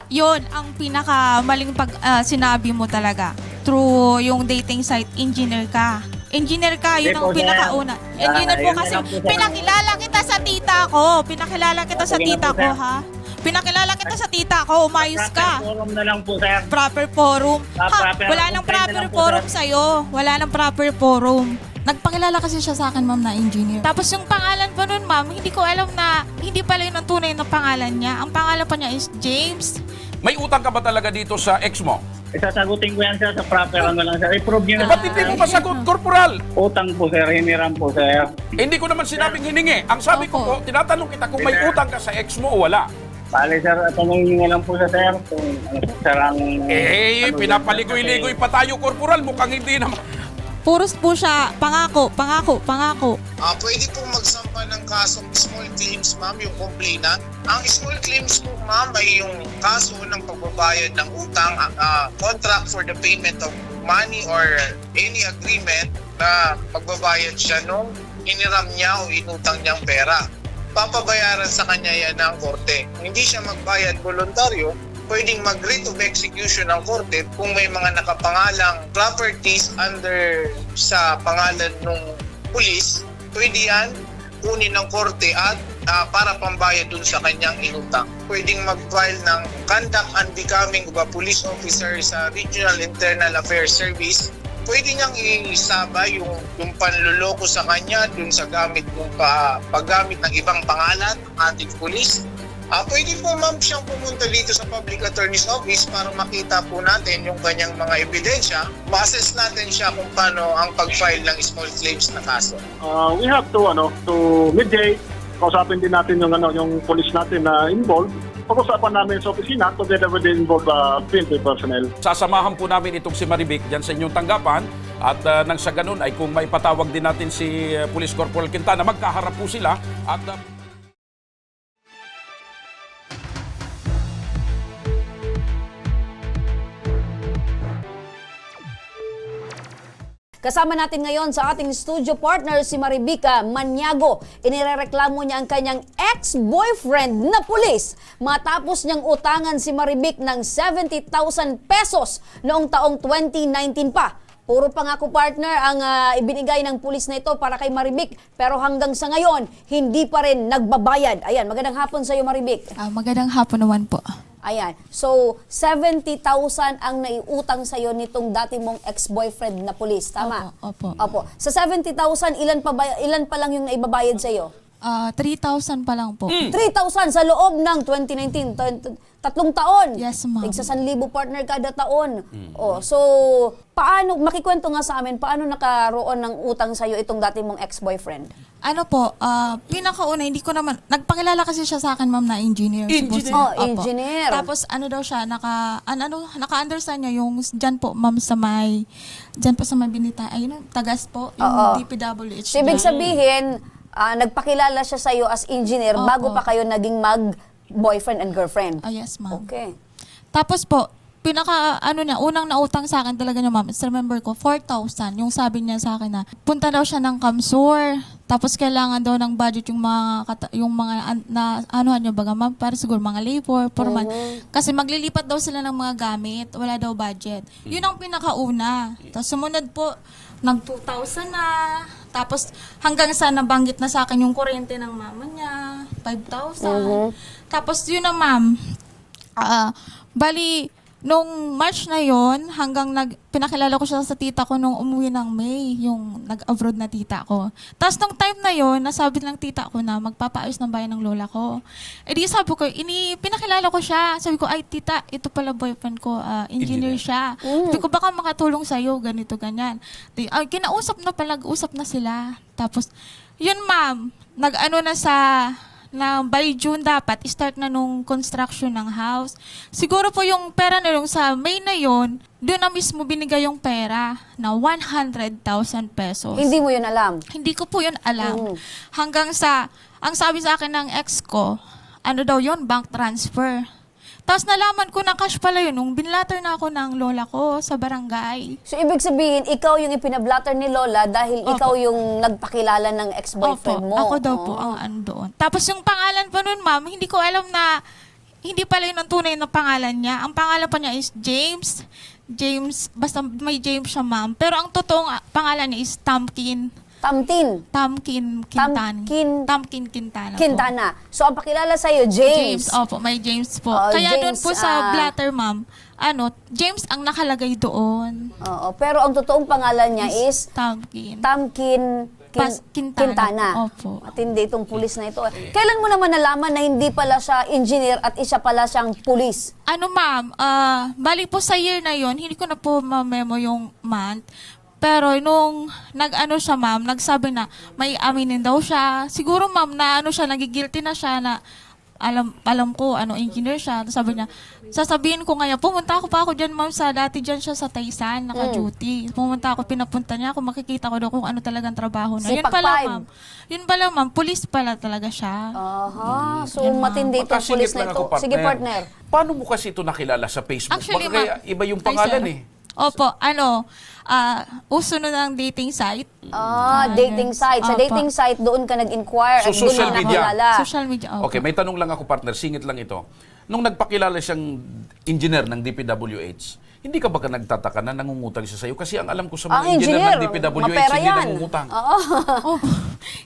Yun ang pinakamaling sinabi mo talaga. Through yung dating site, engineer ka. Engineer ka, yun Hindi ang po, sir. pinakauna. Engineer po Yun kasi lang po, sir. pinakilala kita sa tita ko. Pinakilala kita sa Sige lang tita po, ko, sir. ha? Pinakilala kita sa tita ko, umayos Proper ka. forum na lang po, sir. Proper forum. Ha, Proper- wala nang complaint na proper lang po, forum sir. sa'yo. Wala nang proper forum. Nagpakilala kasi siya sa akin, ma'am, na engineer. Tapos yung pangalan pa nun, ma'am, hindi ko alam na hindi pala yun ang tunay na pangalan niya. Ang pangalan pa niya is James. May utang ka ba talaga dito sa ex mo? Isasagutin ko yan, sir, sa proper ano lang, sir. I-prove nyo na. Ba't hindi mo masagot, Corporal? Utang po, sir. Hiniram po, sir. Hindi ko naman sinabing hiningi. Ang sabi ko po, Opo. tinatanong kita kung may utang ka sa ex mo o wala. Bale, sir, tanongin nyo lang po sa sir. Kung ano po, sir, ang... Pinapaligoy-ligoy pa tayo, Corporal. Mukhang hindi naman. Puros po siya, pangako. Pwede pong magsampa ng kasong small claims, ma'am, yung complainant. Ang small claims po, ma'am, ay yung kaso ng pagbabayad ng utang, contract for the payment of money or any agreement na pagbabayad siya nung hiniram niya o inutang niyang pera. Papabayaran sa kanya yan ng korte. Hindi siya magbayad voluntaryo, pwedeng mag-writ of execution ng korte kung may mga nakapangalang properties under sa pangalan ng pulis, pwede yan kunin ng korte at para pambayad dun sa kanyang inutang. Pwedeng mag-file ng conduct unbecoming of a police officer sa Regional Internal Affairs Service. Pwede niyang isaba yung panluloko sa kanya dun sa paggamit ng ibang pangalan ng ating pulis. Pwede po, ma'am, siyang pumunta dito sa Public Attorney's Office para makita po natin yung kanyang mga ebidensya. Ma-assess natin siya kung paano ang pag-file ng small claims na kaso. We have to mediate. Kausapin din natin yung police natin na involved. Pag-usapan namin sa opisina together with the involved PNP personnel. Sasamahan po namin itong si Marivic dyan sa inyong tanggapan at nang sa ganun ay kung may patawag din natin si Police Corporal Quintana, magkaharap po sila at Kasama natin ngayon sa ating studio partner si Marivica Maniago. Inirereklamo niya ang kanyang ex-boyfriend na pulis matapos niyang utangan si Marivic ng 70,000 pesos noong taong 2019 pa. Puro pangako partner ang ibinigay ng pulis na ito para kay Marivic, pero hanggang sa ngayon hindi pa rin nagbabayad. Ayan, magandang hapon sa iyo, Marivic. Magandang hapon naman po. Ayan. So, 70,000 ang naiutang sa'yo nitong dati mong ex-boyfriend na pulis. Tama? Opo. Sa 70,000, ilan pa lang yung naibabayad sa'yo? 3,000 pa lang po. 3,000 sa loob ng 2019. 3 taon. Yes, ma'am. Tigsa 1,000 partner kada taon. So, paano, makikwento nga sa amin, paano nakaroon ng utang sa'yo itong dati mong ex-boyfriend? Ano po, pinakauna, hindi ko naman, nagpakilala kasi siya sa akin, ma'am, na engineer. Engineer? Oh, Opo. engineer. Tapos ano daw siya, naka-understand niya yung dyan po, ma'am, dyan po sa may binita, ayun, tagas po, yung Oo. DPWH. So, ibig sabihin, nagpakilala siya sa'yo as engineer Opo. bago pa kayo naging mag-boyfriend and girlfriend. Yes, ma'am. Okay. Tapos po, unang nautang sa akin talaga niya, ma'am, remember ko, 4,000. Yung sabi niya sa akin na, punta daw siya ng Kamsur. Tapos kailangan daw ng budget yung anuhan niyo baga, ma'am, para siguro mga labor, formal. Kasi maglilipat daw sila ng mga gamit, wala daw budget. Yun ang pinakauna. Tapos sumunod po, nag 2,000 na. Tapos hanggang sa nabanggit na sa akin yung kuryente ng mama niya, 5,000. Tapos yun na, ma'am. Bali, nung March na yon hanggang pinakilala ko siya sa tita ko nung umuwi ng May, yung nag-abroad na tita ko. Tapos nung time na yon nasabi ng tita ko na magpapaayos ng bayan ng lola ko. E di sabi ko, pinakilala ko siya. Sabi ko, ay tita, ito pala boyfriend ko, engineer siya. Sabi ko, baka makatulong sa'yo, ganito, ganyan. Kinausap na sila. Tapos, yun ma'am, nag-ano na by June dapat start na nung construction ng house. Siguro po yung pera na yung sa May na yon, doon na mismo binigay yung pera na 100,000 pesos. Hindi mo yun alam? Hindi ko po yun alam. Hanggang sa, ang sabi sa akin ng ex ko, ano daw yun, bank transfer. Tapos nalaman ko na cash pala yun nung binlatter na ako ng lola ko sa barangay. So, ibig sabihin, ikaw yung ipinablatter ni Lola dahil ikaw yung nagpakilala ng ex-boyfriend mo. Ako daw po ang ano doon. Tapos yung pangalan pa nun, ma'am, hindi ko alam na hindi pala yun ang tunay na pangalan niya. Ang pangalan pa niya is James. James, basta may James siya, ma'am. Pero ang totoong pangalan niya is Tamkin Quintana. Tamkin Quintana po. Quintana. So, ang pakilala sa'yo, James. Opo, may James po. Oh, Kaya James, doon po sa blatter, ma'am, James ang nakalagay doon. Oo, pero ang totoong pangalan niya is Tamkin. Quintana. Opo. Matindi itong pulis na ito. Kailan mo naman nalaman na hindi pala siya engineer at isa pala siyang pulis? Ma'am, bali po sa year na yon, hindi ko na po ma-memo yung month. Pero nung siya, ma'am, nagsabi na may aminin daw siya. Siguro, ma'am, na siya, nagigilty na siya na alam ko, engineer siya. Sabi niya, sasabihin ko ngayon, pumunta ako dyan, ma'am, dati dyan siya sa Taysan, naka-duty. Pumunta ako, pinapunta niya ako, makikita ko daw kung ano talagang trabaho na. Yun pala, ma'am, pulis pala talaga siya. Aha, so matindi itong Magkasingit pulis na lang ito. ako, partner. Sige, partner. Paano mo kasi ito nakilala sa Facebook? Actually, Baka kaya ma'am. iba yung Ay, pangalan sir. Opo, uso na ng dating site. Dating site. Sa Opo. dating site, doon ka nag-inquire So, at doon social mo media. nakilala. Social media, opo. Okay, may tanong lang ako, partner. Singit lang ito. Nung nagpakilala siyang engineer ng DPWH, hindi ka ba nagtataka na nangungutang siya sa'yo? Kasi ang alam ko sa mga Ang engineer ng engineer, DPWH, mapera hindi yan. nangungutang. Oh,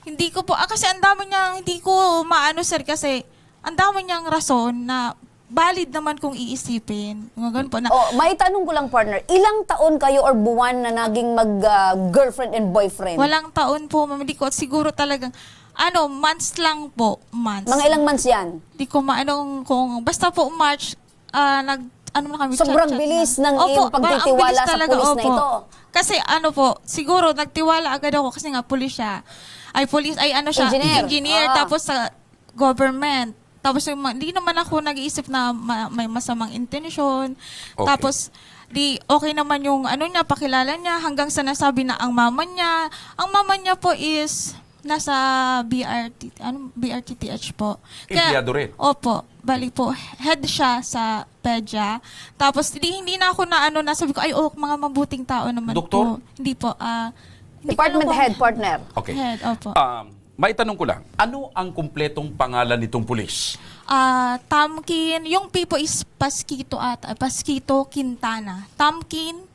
hindi ko po. Kasi ang dami niyang, hindi ko maano, sir, kasi ang dami niyang rason na valid naman kung iisipin. Ganun po na. May tanong ko lang, partner. Ilang taon kayo or buwan na naging mag-girlfriend and boyfriend? Walang taon po, ma'am. Hindi ko siguro talagang, months lang po. Months. Mga ilang months yan? Hindi ko maanong kung, basta po March, na kami, Sobrang chat-chat bilis na. ng Opo, iyong pagtitiwala ang bilis sa talaga, pulis na opo. ito. Kasi siguro nagtiwala agad ako kasi nga pulis siya. Siya, Engineer. tapos sa government. Tapos hindi naman ako nag-iisip na may masamang intensyon. Okay. Tapos okay naman yung niya, pakilala niya hanggang sa nasabi na ang mama niya po is nasa BRTTH po. Empleyado rin? Opo. Bali po, head siya sa PEDYA. Tapos hindi na ako nasabi ko, mga mabuting tao naman Doktor? po. Hindi po. Hindi ko Department alam po. head, partner. Okay. Head, opo. May tanong ko lang, ano ang kumpletong pangalan nitong pulis? Tamkin, yung Pipo is Pasquito Quintana. Tamkin,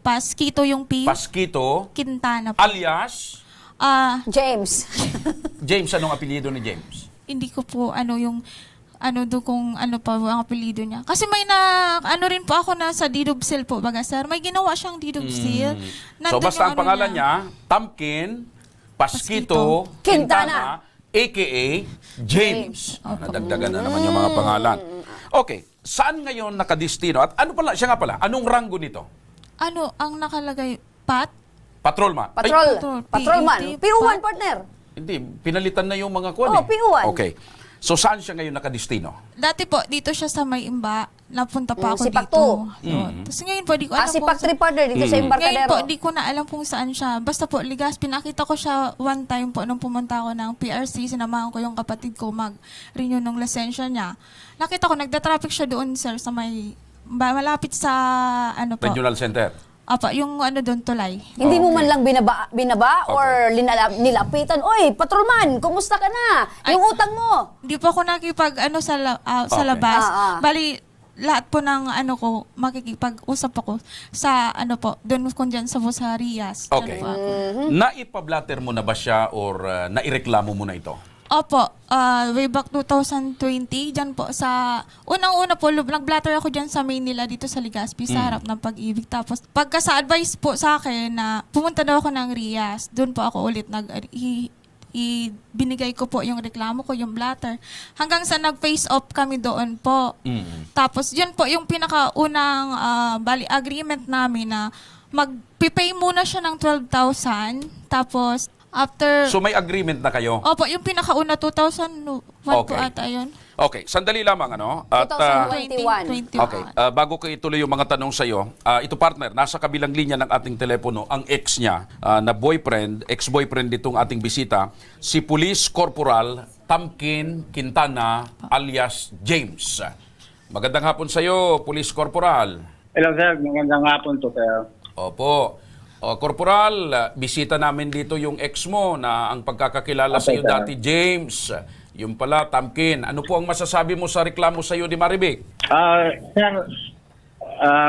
Pasquito yung P, Pasquito, Quintana po. alias James. James. Anong apelyido ni James? Hindi ko po kung pa ang apelyido niya. Kasi may rin po ako na sa Didubsil po, baga sir. May ginawa siyang Didubsil. So basta ang pangalan niya, Tamkin Pasquito Quintana, a.k.a. James. Nadagdagan na naman yung mga pangalan. Okay, saan ngayon nakadistino? At siya nga pala, anong ranggo nito? Ang nakalagay? Patrolman? Ay, Patrolman. PO1, partner. hindi, pinalitan na yung mga kwan PO1. Okay. So saan siya ngayon nakadistino? Dati po, dito siya sa May Imba. Napunta pa ako si dito. Pakto. Tapos ngayon po, di ko alam Si kung Pac3 partner dito sa Ngayon Embarcadero. po, di ko na alam kung saan siya. Basta po, pinakita ko siya one time po nung pumunta ako ng PRC. Sinamahan ko yung kapatid ko mag-renew ng lisensya niya. Nakita ko, nagda-traffic siya doon, sir, sa malapit sa, Regional Center. Apa, yung doon, tulay. Hindi mo man lang binaba or nilapitan. Oy, patrolman, kumusta ka na? Yung utang mo. Hindi po ako nakipag, sa Okay. labas. Bali, lahat po ng ko, makikipag-usap ako sa, doon ko dyan sa Rosarias. Dyan Okay. po ako. Naipablatter mo na ba siya or naireklamo mo na ito? Opo, way back 2020, dyan po sa, unang-una po, nag-blatter ako dyan sa Maynila, dito sa Legazpi, sa harap ng Pag-ibig. Tapos, pagka sa advice po sa akin na pumunta daw ako ng Rias, doon po ako ulit binigay ko po yung reklamo ko, yung blatter. Hanggang sa nag-face off kami doon po. Tapos, yun po yung pinakaunang agreement namin na mag-pay muna siya ng 12,000. Tapos, after... So may agreement na kayo? Opo, yung pinakauna, 2001 po Okay. ata yun. Okay, sandali lamang At 2021. okay, bago ko ituloy yung mga tanong sa iyo, ito partner, nasa kabilang linya ng ating telepono ang ex niya na ex-boyfriend nitong ating bisita, si Police Corporal Tamkin Quintana alias James. Magandang hapon sa iyo, Police Corporal. Hello sir, magandang hapon to sir. Opo. Corporal, bisita namin dito yung ex mo na ang pagkakakilala sa iyo sir. dati, James. Yung pala, Tamkin. Ano po ang masasabi mo sa reklamo sa iyo ni Marivic? Sir,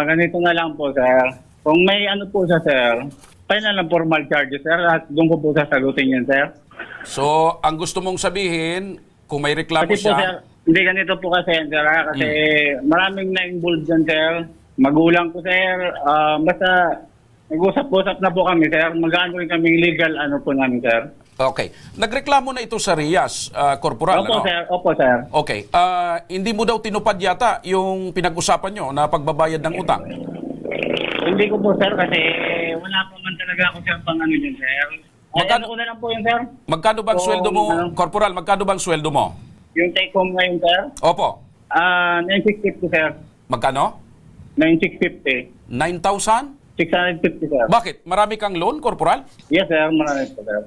ganito na lang po, sir. Kung may ano po siya, sir, final na formal charges, sir, at doon ko po sasagutin yan, sir. So, ang gusto mong sabihin, kung may reklamo Kasi po, sir, siya, hindi ganito po kasi, sir, kasi maraming na-involved dyan, sir. Magulang ko, sir. Basta nag-usap-usap na po kami, sir. Mag-ano rin kaming legal, ano po namin, sir. okay. Nagreklamo na ito sa Rias, Corporal, Opo, ano? sir. Opo, sir. Okay. Hindi mo daw tinupad yata yung pinag-usapan nyo na pagbabayad ng utang. Hindi ko po, sir, kasi wala po man talaga ako, sir, pang ano dyan, sir. Magkano- Ano ko na lang po yun, sir. Magkano bang Kung, sweldo mo, ano? Corporal? Magkano bang sweldo mo? Yung take home ngayon, sir. Opo. 9,650, sir. Magkano? 9,650. 9,000? 650, sir. Bakit? Marami kang loan, Corporal? Yes, sir. Marami po, sir.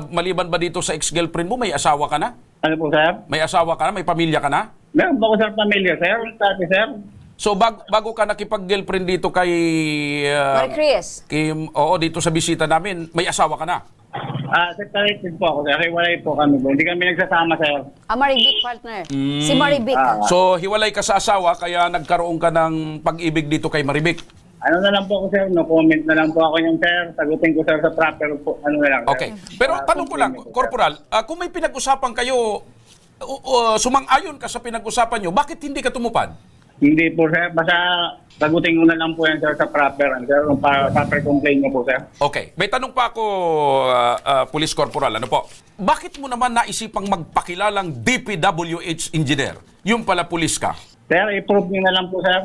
Maliban ba dito sa ex-girlfriend mo, may asawa ka na? Ano po, sir? May asawa ka na? May pamilya ka na? Meron po ko, sir, pamilya, sir. Dati, sir. So bago ka nakipag-girlfriend dito kay Marie Chris. dito sa bisita namin, may asawa ka na. Separated po ako, sir. Hiwalay po kami po. Hindi kami nagsasama, sir. Marivic partner. Si Marivic. So hiwalay ka sa asawa kaya nagkaroon ka ng pag-ibig dito kay Marivic. Ano na lang po ako, sir. No comment na lang po ako yung, sir. Sagutin ko, sir, sa proper po. Ano na lang, sir. Okay. Pero tanong ko lang, Compliment, sir. Corporal, kung may pinag-usapan kayo, sumang-ayon ka sa pinag-usapan nyo, bakit hindi ka tumupad? Hindi po, sir. Basta sagutin ko na lang po yan, sir, sa proper, sir. Yung proper complaint niyo po, sir. Okay. May tanong pa ako, Police Corporal. Ano po? Bakit mo naman naisipang magpakilalang DPWH engineer? Yung pala pulis ka. Sir, i-prove niyo na lang po, sir.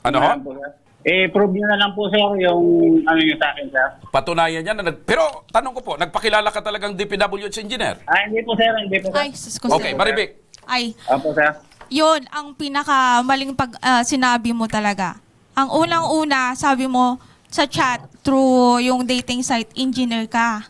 Ano Na ho? lang po, sir. I-prove niyo na lang po, sir, yung ano niyo sa akin, sir. Patunayan yan. Pero tanong ko po, nagpakilala ka talagang DPWH engineer? Hindi po, sir. Hindi po, sir. Ay, sus ko, Okay, sir. Marivic. Ay, Opo, sir. yun ang pinakamaling sinabi mo talaga. Ang unang-una, sabi mo sa chat through yung dating site, engineer ka.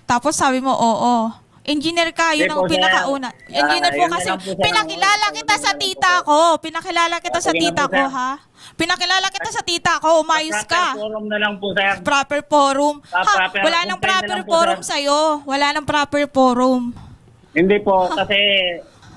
Tapos sabi mo, oo. Engineer ka, yun Hindi ang po, sir. pinakauna. Engineer po Yun na kasi, lang po, sir. pinakilala kita sa tita ko. Pinakilala kita sa Sige na tita po, ko, sir. ha? Pinakilala kita sa tita ko, umayos Proper ka. forum na lang po, sir. Proper forum. Ha, Proper- wala nang complaint na proper lang po, forum sir. sa'yo. Wala nang proper forum. Hindi po, kasi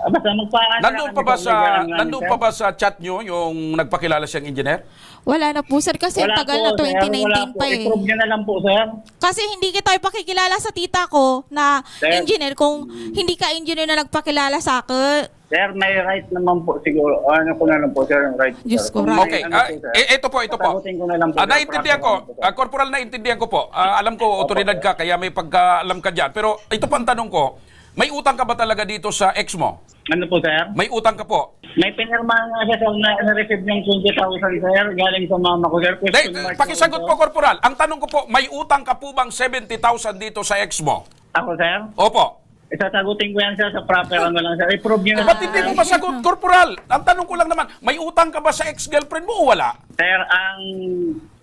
basta magpaano Nandun pa ba sa chat nyo yung nagpakilala siyang engineer? Wala na po, sir, kasi Wala tagal po, na sir. 2019 Wala pa po. eh. I-prove niyo na lang po, sir. Kasi hindi kita ipakikilala sa tita ko na Sir. engineer kung hindi ka engineer na nagpakilala sa akin. Sir, may right naman po siguro. Ano ko na lang po, sir, yung right. Diyos sir. ko, Kung right. Okay, may ano po, sir. ito po. Sasagutin ko na lang po, sir. Naintindihan ko, Corporal, naintindihan ko po. Alam ko, otoridad ka, kaya may pagkaalam ka dyan. Pero ito pa ang tanong ko, may utang ka ba talaga dito sa ex mo? Ano po, sir? May utang ka po? May pinirmahan nga siya, sir, na na-receive yung 20,000, sir, galing sa mama ko, sir. Question mark Pakisagot po, sir. Corporal. Ang tanong ko po, may utang ka po bang 70,000 dito sa ex mo? Ako, sir? Opo. Isasagutin ko yan, sir, sa proper ano lang, sir. I-prove niyo na Ba't hindi mo masagot, Corporal? Ang tanong ko lang naman, may utang ka ba sa ex-girlfriend mo o wala? Sir, ang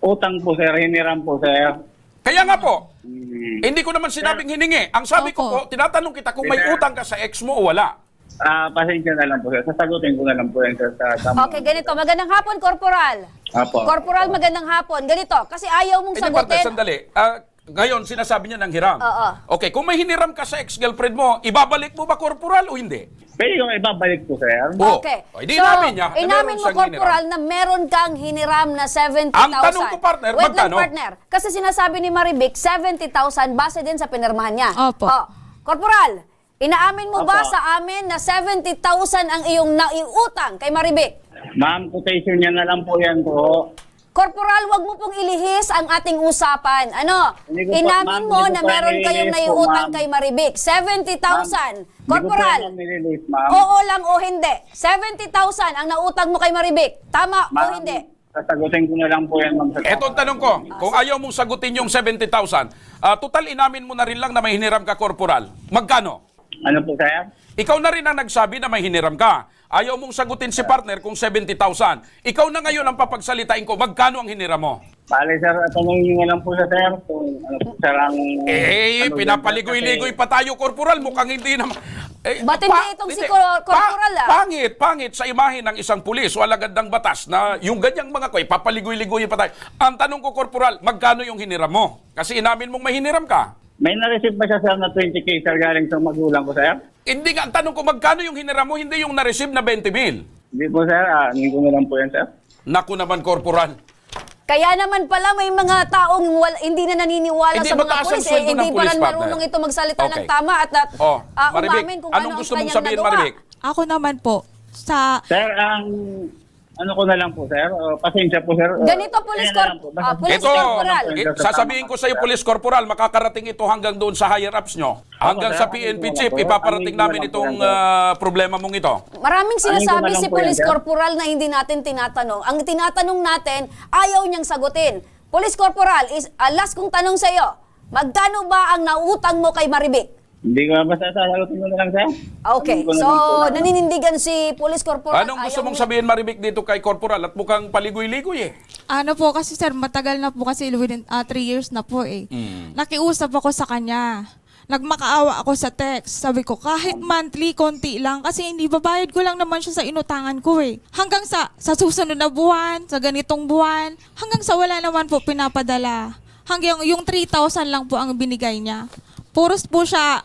utang po, sir, hiniram po, sir. Kaya nga po, hindi ko naman sinabing hiningi. Ang sabi ko Opo. po, tinatanong kita kung may Sir. utang ka sa ex mo o wala. Pasensya na lang po, sir. Sasagutin ko na lang po yan, sir, sa tama. Okay, ganito. Magandang hapon, Corporal. Apo. Corporal, magandang hapon. Ganito, kasi ayaw mong Partner, sagutin. sandali. Ngayon, sinasabi niya ng hiram. Oo. Okay, kung may hiniram ka sa ex-girlfriend mo, ibabalik mo ba, Corporal, o hindi? Pwede yung ibabalik po, sir. Oo. Okay. O, di inamin niya na inamin meron mo, siyang Corporal, na meron kang hiniram na 70,000. Ang tanong ko, partner, Wait lang, magkano? partner. Kasi sinasabi ni Marivic, 70,000 base din sa pinirmahan niya. Opo. Corporal, inaamin mo ba Opo. sa amin na 70,000 ang iyong naiutang kay Marivic? Ma'am, quotation niya na lang po yan po. Corporal, wag mo pong ilihis ang ating usapan. Ano? Hindi ko po, Inamin ma'am, mo hindi ko na po meron nililihis kayong po, naiutang ma'am. kay Marivic. 70,000. Corporal, Hindi ko po yan nililist, ma'am. oo lang o hindi. 70,000 ang nautang mo kay Marivic. Tama o Ma'am, hindi? sasagutin ko na lang po yan, ma'am. Eto ang tanong ko, kung ayaw mong sagutin yung 70,000, total inamin mo na rin lang na may hiniram ka, Corporal. Magkano? Ano po, sir? Ikaw na rin ang nagsabi na may hiniram ka. Ayaw mong sagutin si partner kung 70,000. Ikaw na ngayon ang papagsalitain ko, magkano ang hiniram mo? Bale, sir, tanongin niyo na lang po sa sir kung ano po, sir, ang... ano Pinapaligoy-ligoy pa tayo, Corporal. Mukhang hindi naman... Ba't hindi itong si Corporal, Pangit sa imahe ng isang pulis o alagad ng batas na yung ganyang mga koy, papaligoy-ligoy pa tayo. Ang tanong ko, Corporal, magkano yung hiniram mo? Kasi inamin mong may hiniram ka. May na-receive ba siya, sir, na 20K, sir, galing sa magulang ko, sir? Hindi nga, ang tanong ko magkano yung hiniram mo, hindi yung na-receive na 20 mil. Hindi po, sir. Hindi ko na lang po yan, sir. Naku naman, Corporal. Kaya naman pala may mga taong hindi na naniniwala Hindi, sa mga mataas ang pulis. sweldo ng Hindi pa police, rin partner. marunong ito magsalita ng Okay. tama at Maribik, umamin kung anong ano gusto ang mong kanyang sabihin, nagawa. Maribik? Ako naman po, sa Sir, ano ko na lang po, sir. Pasensya po, sir. Ganito, Police Kaya na lang po. Basta- Police Ito, Corporal. sasabihin ko sa iyo, Police Corporal, makakarating ito hanggang doon sa higher ups nyo. Hanggang sir. sa PNP Ano chief, po? ipaparating Ano namin po itong yan, problema mong ito. Maraming sinasabi Ano si ko na lang po Police yan, sir? Corporal na hindi natin tinatanong. Ang tinatanong natin, ayaw niyang sagutin. Police Corporal, last kong tanong sa iyo, magkano ba ang nautang mo kay Maribik? Hindi ko basta sasagutin ko na lang, sir. Okay, Sabihin ko na so lang po na- naninindigan si Police Corporal. Anong gusto ayaw mong niya- sabihin, Maribik, dito kay Corporal? At mukhang paligoy-ligoy eh. ano po kasi sir, matagal na po kasi within 3 years na po eh. Nakiusap ako sa kanya. Nagmakaawa ako sa text. Sabi ko, kahit monthly, konti lang. Kasi hindi babayad ko lang naman siya sa inutangan ko eh. Hanggang sa susunod na buwan, sa ganitong buwan, hanggang sa wala naman po pinapadala. Hanggang yung 3,000 lang po ang binigay niya. Puros po siya,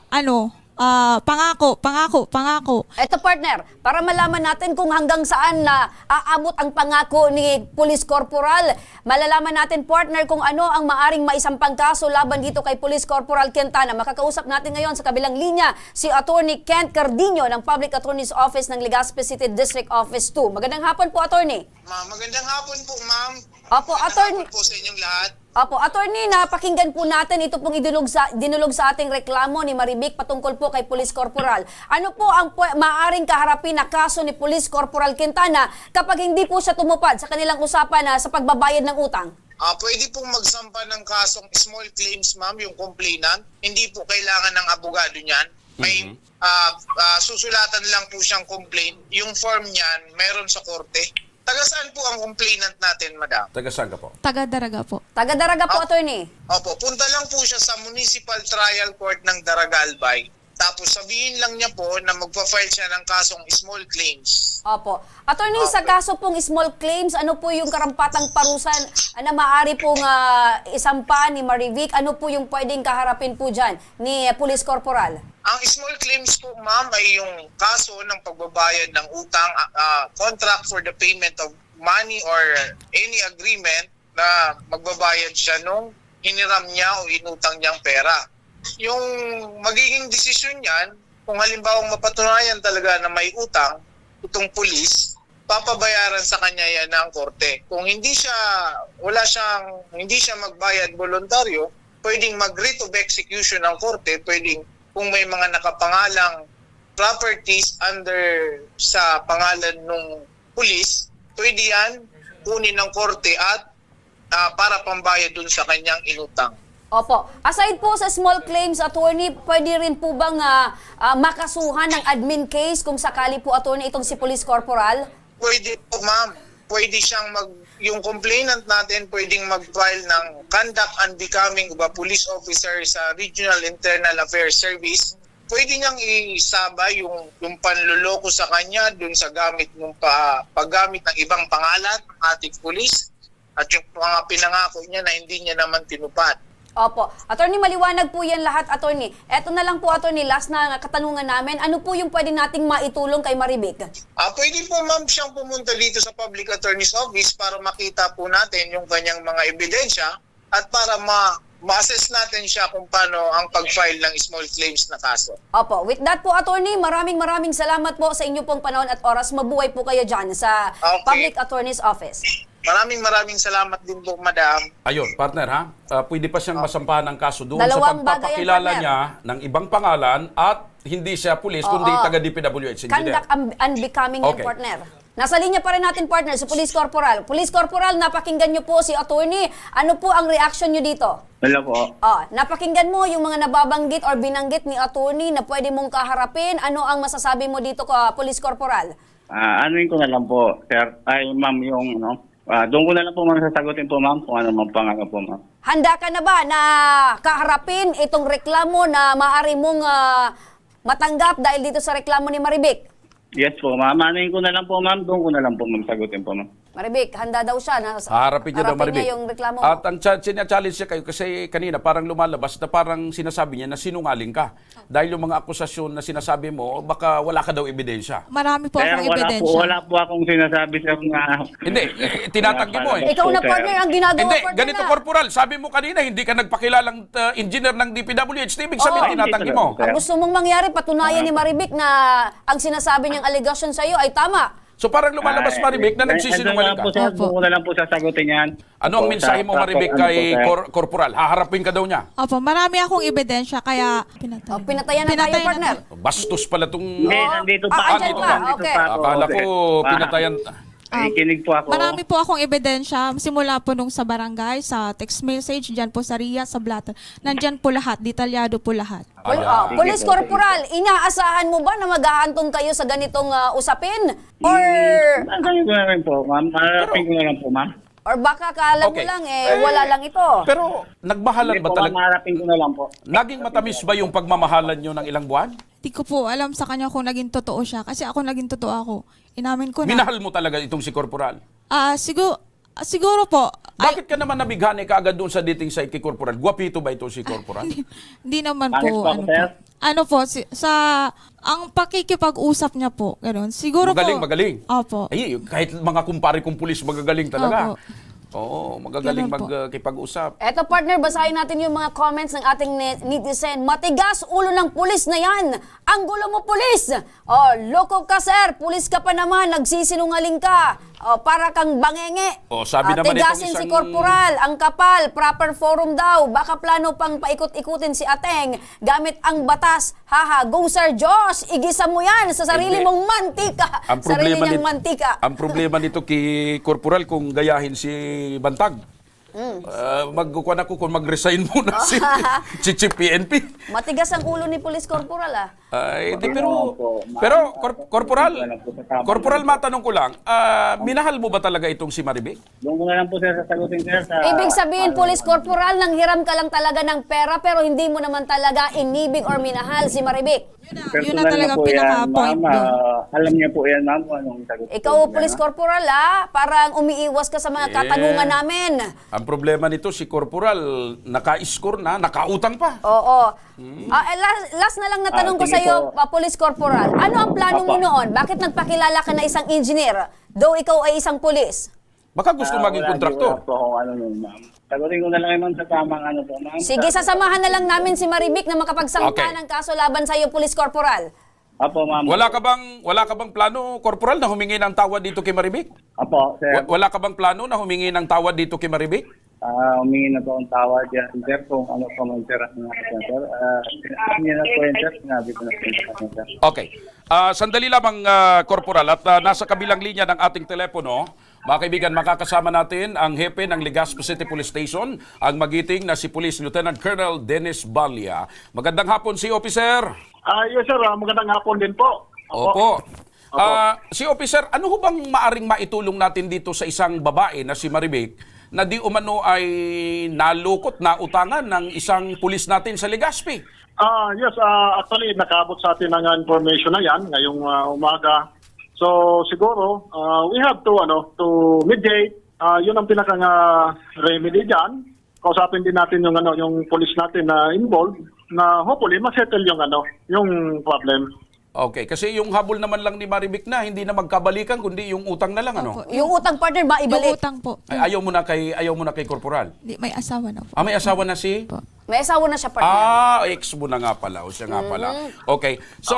pangako. Eto partner, para malaman natin kung hanggang saan na aabot ang pangako ni Police Corporal, malalaman natin partner kung ano ang maaring maisampang kaso laban dito kay Police Corporal Quintana. Makakausap natin ngayon sa kabilang linya si Attorney Kent Cardino ng Public Attorney's Office ng Legazpi City District Office 2. Magandang hapon po, Attorney. Magandang hapon po, ma'am. Opo, Magandang Attorney. hapon po sa inyong lahat. Opo, Attorney, napakinggan po natin ito pong dinulog sa ating reklamo ni Maribik patungkol po kay Police Corporal. Ano po ang maaring kaharapin na kaso ni Police Corporal Quintana kapag hindi po siya tumupad sa kanilang usapan sa pagbabayad ng utang? Pwede pong magsampa ng kasong small claims, ma'am, yung complainant. Hindi po kailangan ng abogado niyan. May susulatan lang po siyang complaint. Yung form niyan, meron sa korte. Taga saan po ang complainant natin, madam? Taga saan ka po? Taga-daraga po. Taga-Daraga po, Attorney. Opo, punta lang po siya sa Municipal Trial Court ng Daragalbay. Tapos sabihin lang niya po na magpa-file siya ng kasong small claims. Opo. Attorney, sa kaso pong small claims, ano po yung karampatang parusan na maaari pong isampa ni Maribik? Ano po yung pwedeng kaharapin po dyan ni Police Corporal? Ang small claims po, ma'am, ay yung kaso ng pagbabayad ng utang, contract for the payment of money or any agreement na magbabayad siya nung hiniram niya o inutang niyang pera. Yung magiging desisyon niyan, kung halimbawa mapatunayan talaga na may utang, itong pulis, papabayaran sa kanya yan ng korte. Kung hindi siya magbayad voluntaryo, pwedeng mag-writ of execution ng korte, pwedeng kung may mga nakapangalang properties under sa pangalan ng pulis, pwede yan kunin ng korte at para pambayad dun sa kanyang inutang. Opo. Aside po sa small claims, Attorney, pwede rin po bang makasuhan ng admin case kung sakali po, Attorney, itong si Police Corporal? Pwede po, ma'am. Pwede siyang yung complainant natin pwedeng mag-file ng conduct unbecoming of a police officer sa Regional Internal Affairs Service. Pwede niyang isaba yung panluloko sa kanya dun sa gamit ng paggamit ng ibang pangalan ng ating police at yung mga pinangako niya na hindi niya naman tinupad. Opo. Attorney, maliwanag po yan lahat, Attorney. Eto na lang po, Attorney, last na katanungan namin. Ano po yung pwede nating maitulong kay Maribik? Pwede po, ma'am, siyang pumunta dito sa Public Attorney's Office para makita po natin yung kanyang mga ebidensya at para ma-assess natin siya kung paano ang pag-file ng small claims na kaso. Opo. With that po, Attorney, maraming salamat po sa inyo pong panahon at oras. Mabuhay po kayo dyan sa Okay. Public Attorney's Office. Maraming salamat din po, madam. Ayun, partner ha, pwede pa siyang masampahan ng kaso doon Dalawang sa bagay yan, pagpapakilala partner. niya ng ibang pangalan at hindi siya pulis, kundi taga DPWH engineer. Conduct unbecoming Okay. yung partner. Nasa linya pa rin natin, partner, si Police Corporal. Police Corporal, napakinggan niyo po si Attorney. Ano po ang reaction niyo dito? Wala po. Napakinggan mo yung mga nababanggit or binanggit ni Attorney na pwede mong kaharapin. Ano ang masasabi mo dito, Police Corporal? Anuin ko na lang po, sir. Ay, ma'am, yung doon ko na lang po sasagutin po, ma'am, kung ano mang pangalan po, ma'am. Handa ka na ba na kaharapin itong reklamo na maaari mong matanggap dahil dito sa reklamo ni Maribik? Yes po, ma'am. Anuhin ko na lang po, ma'am. Doon ko na lang po, ma'am, sagutin po, ma'am. Maribik, handa daw siya na Harapin niya daw, Maribik. niya yung reklamo mo. At ang challenge niya kayo kasi kanina parang lumalabas na parang sinasabi niya na sinungaling ka. Dahil yung mga akusasyon na sinasabi mo, baka wala ka daw ebidensya. Marami po Sir, akong ebidensya. wala po akong sinasabi, sir, na... Hindi, tinatanggi mo eh. Ikaw na, partner, ang ginagawa, Hindi, partner ganito na. corporal. Sabi mo kanina, hindi ka nagpakilalang engineer ng DPWH. Ibig sabihin, Oo. tinatanggi mo. Sir. Ang gusto mong mangyari, patunayan ni Maribik na ang sinasabi niyang allegation sa iyo ay tama. So parang lumalabas, Maribik, na nagsisinungaling Po, ka. sir, Opo. doon ko na lang po sasagutin yan. Ano ang Opo, mensahe sa mo, proper, Maribik, ano po, kay sir. corporal? Haharapin ka daw niya. Opo, marami akong ebidensya kaya pinatay. O, pinatayan na tayo, partner. Bastos pala itong... Hindi, nandito pa. andyan ako, pa, nandito okay. pa ako. Akala ko Okay. pinatayan... Ikinig po ako. Marami po akong ebidensya simula po nung sa barangay, sa text message, dyan po sa RIA, sa blatter. Nandyan po lahat, detalyado po lahat. Ayan. Police Corporal, inaasahan mo ba na maghahantong kayo sa ganitong usapin? Or Nandito ko na rin po, ma'am. Marapin ko na lang po, ma'am. baka kala mo Okay. lang wala lang ito. Pero nagmahalan Hindi ba po, ma'am. talaga? Marapin ko na lang po. Naging matamis ba yung pagmamahalan nyo ng ilang buwan? Di ko po alam sa kanya kung naging totoo siya. Kasi ako naging totoo ako. Inamin ko na. Minahal mo talaga itong si corporal? Siguro po. Bakit ka naman nabighani ka agad doon sa dating site kay corporal? Guwapito ba ito si corporal? Hindi naman Pangit po. po ako, sir. Ang pakikipag-usap niya po, gano'n. Siguro Magaling, po. magaling. Opo. Ay, kahit mga kumpare kong pulis magagaling talaga. Opo. Oo, magagaling Ganun po. magkipag-usap. Eto, partner, basahin natin yung mga comments ng ating netizen. Matigas ulo ng pulis na yan. Ang gulo mo, pulis. Oh, loko ka, sir. Pulis ka pa naman. Nagsisinungaling ka. Oh, para kang bangenge. Oh, sabi naman tigasin itong si isang- Corporal. Ang kapal. Proper forum daw. Baka plano pang paikot-ikutin si Ateng. Gamit ang batas. Haha, go, Sir Josh. Igisa mo yan sa sarili Hindi. mong mantika. Ang Sarili problema niyang nito, mantika. ang problema nito kay corporal kung gayahin si Bantag. Magkukuha na ko kung mag-resign muna si Chief PNP. Matigas ang ulo ni Police Corporal, ah. Ay, di, pero corporal, matanong ko lang, minahal mo ba talaga itong si Maribik? Doon ko na lang po, sir, sasagutin, sir. Ibig sabihin, Police Corporal, nanghiram ka lang talaga ng pera pero hindi mo naman talaga inibig or minahal si Maribik. Yun na talaga po yan, pinaka-point ma'am. doon. Alam niya po yan, ma'am, kung anong sagot ko Ikaw, po niya, Police no? Corporal, parang umiiwas ka sa mga katanungan namin. Ang problema nito, si corporal, naka-score na, nakautang pa. Oo. Last na lang na tanong ko sa sige iyo, po. Police Corporal. Ano ang plano mo Apa. noon? Bakit nagpakilala ka na isang engineer? Though ikaw ay isang pulis. Baka gusto maging Wala kontraktor. po akong ano nun, ma'am. Sagutin ko na lang, ma'am, sa tamang ano po, ma'am. Sige, sasamahan na lang namin si Maribik na makapagsangka Okay. ng kaso laban sa iyo, Police Corporal. Apo, ma'am. Wala ka bang plano, corporal, na humingi ng tawad dito kay Maribik? Apo, sir. Wala ka bang plano na humingi ng tawad dito kay Maribik? Humingi na po ang tawad yan, sir, kung ano pa man, sir, ang mga sir. Sinabi niya na po yan, sir. Sinabi ko na po yan, sir. Okay. Sandali lamang, corporal, at nasa kabilang linya ng ating telepono, mga kaibigan, makakasama natin ang hepe ng Legazpi City Police Station, ang magiting na si Police Lieutenant Colonel Dennis Balya. Magandang hapon, si Officer. Yes, sir. Magandang hapon din po. Opo. Si Officer, ano ho bang maaring maitulong natin dito sa isang babae na si Maribik na di umano ay nalukot na utangan ng isang pulis natin sa Legazpi? Yes, actually, nakaabot sa atin ang information na yan ngayong umaga. So, siguro, we have to mediate. Yun ang pinakang remedy dyan. Kausapin din natin yung police natin na involved na hopefully masettle yung problem. Okay, kasi yung habol naman lang ni Maribik na hindi na magkabalikan kundi yung utang na lang ano. Opo. Yung utang, partner, Yung maibalik. utang po. Ay, ayaw mo na kay corporal. Di, may asawa na po. May asawa na si? Po. May asawa na siya, partner. Ex mo na nga pala o siya nga pala. Okay. So,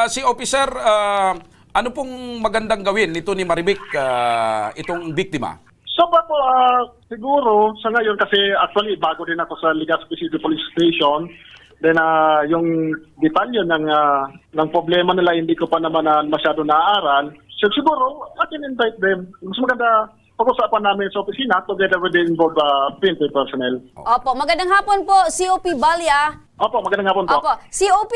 si officer, ano pong magandang gawin nito ni Maribik, itong biktima? So po, siguro sa ngayon kasi actually bago din ako sa Legazpi City Police Station. Then yung detalye ng problema nila hindi ko pa naman masyado naaaral. So siguro I can invite them. Mas maganda pag-usapan namin sa opisina together with the involved PNP personnel. Opo, magandang hapon po, COP Balya. Opo, magandang hapon po. Opo, COP,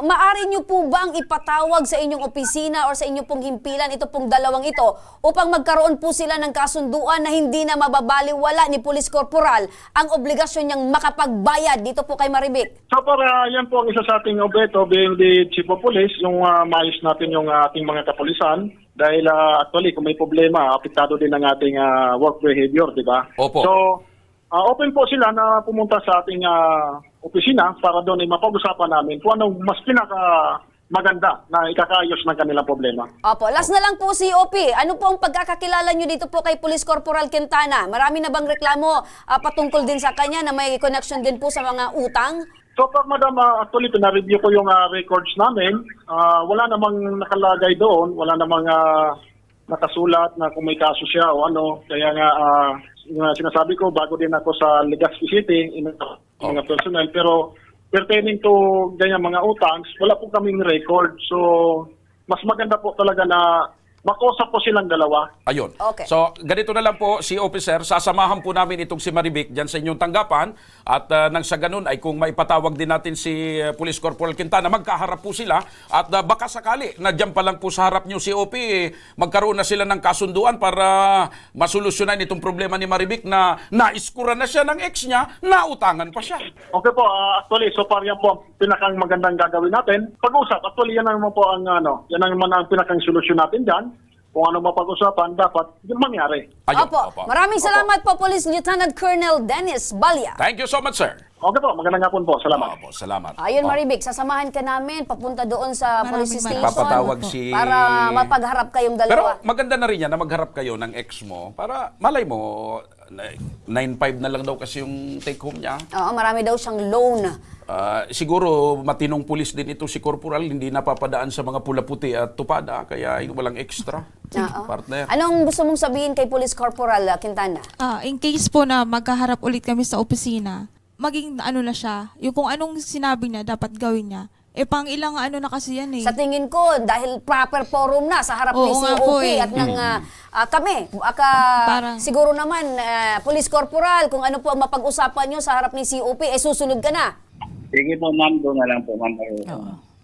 maari niyo po bang ipatawag sa inyong opisina o sa inyong pong himpilan ito pong dalawang ito upang magkaroon po sila ng kasunduan na hindi na mababaliwala ni Police Corporal ang obligasyon niyang makapagbayad dito po kay Marivic? So para yan po ang isa sa ating objeto being the Chief of Police, yung maayos natin yung ating mga kapulisan dahil actually kung may problema, apektado din ang ating work behavior, di ba? Opo. So open po sila na pumunta sa ating opisina para doon ay mapag-usapan namin kung anong mas maganda na ikakaayos ng kanilang problema. Opo, last na lang po, COP. Ano po ang pagkakakilala niyo dito po kay Police Corporal Quintana? Marami na bang reklamo patungkol din sa kanya na may connection din po sa mga utang? So, Madam, actually, na-review ko yung records namin. Wala namang nakalagay doon. Wala namang nakasulat na kung may kaso siya o ano. Kaya nga, yung sinasabi ko, bago din ako sa Legazpi City, mga personnel. Pero, pertaining to ganyan mga utang, wala po kaming record. So, mas maganda po talaga na makausap po silang dalawa. Ayun. Okay. So, ganito na lang po, si Officer, sasamahan po namin itong si Marivic dyan sa inyong tanggapan at nang sa ganun ay kung maipatawag din natin si Police Corporal Quintana, magkaharap po sila at baka sakali na dyan pa lang po sa harap nyo si OP, magkaroon na sila ng kasunduan para masolusyonan itong problema ni Marivic na naiskura na siya ng ex niya, nautangan pa siya. Okay po, actually, so far yan po ang pinakang magandang gagawin natin. Pag-usap, actually, yan naman po ang, yan naman ang pinakang solusyon natin dyan. Kung ano mapag-usapan, dapat yung mangyari. Ayun. Opo, maraming salamat po, Police Lieutenant Colonel Dennis Balya. Thank you so much, sir. Okay po, magandang hapon po. Salamat. Opo, salamat. Ayun, Marivic, sasamahan ka namin papunta doon sa police Maraming station. Papatawag si... Para mapagharap kayong Pero dalawa. maganda na rin yan na magharap kayo ng ex mo para malay mo 9.5 na lang daw kasi yung take home niya. Oo, marami daw siyang loan. Siguro matinong pulis din ito si Corporal, hindi napapadaan sa mga pula-puti at tupada kaya walang extra. Oo. Partner. Anong gusto mong sabihin kay Police Corporal Quintana? In case po na magkaharap ulit kami sa opisina, maging ano na siya, yung kung anong sinabi niya, dapat gawin niya. Pang ilang ano na kasi yan eh. Sa tingin ko, dahil proper forum na sa harap ni Oo nga po COP eh. at ng kami, Parang- siguro naman, Police Corporal, kung ano po ang mapag-usapan nyo sa harap ni COP, susunod ka na. Sige po, ma'am. Doon na lang po, ma'am.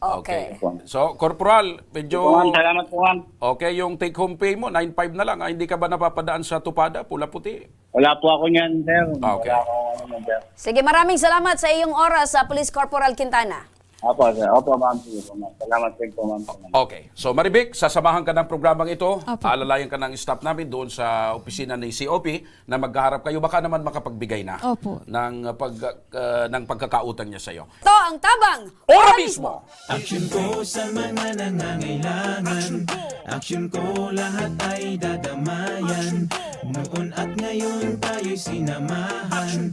Okay. So, Corporal, medyo Ma'am, salamat po, ma'am. okay yung take home pay mo, 9.5 na lang. Hindi ka ba napapadaan sa tupada, pula-puti? Wala po ako niyan, sir. Okay. Wala ako niyan, sir. Sige, maraming salamat sa iyong oras sa Police Corporal Quintana. Opo, sir. Opo, ma'am. Sige po, ma'am. Salamat din po, ma'am. Okay. So, Marivic, sasamahan ka ng programang ito. Opo. Alalayan ka ng staff namin doon sa opisina ni COP na magkaharap kayo. Baka naman makapagbigay na Opo. ng pagkakautang niya sa iyo. Ito ang tabang. Ora mismo! Aksyon ko sa mga nangangailangan. Aksyon ko lahat ay dadamayan. Noon at ngayon tayo'y sinamahan.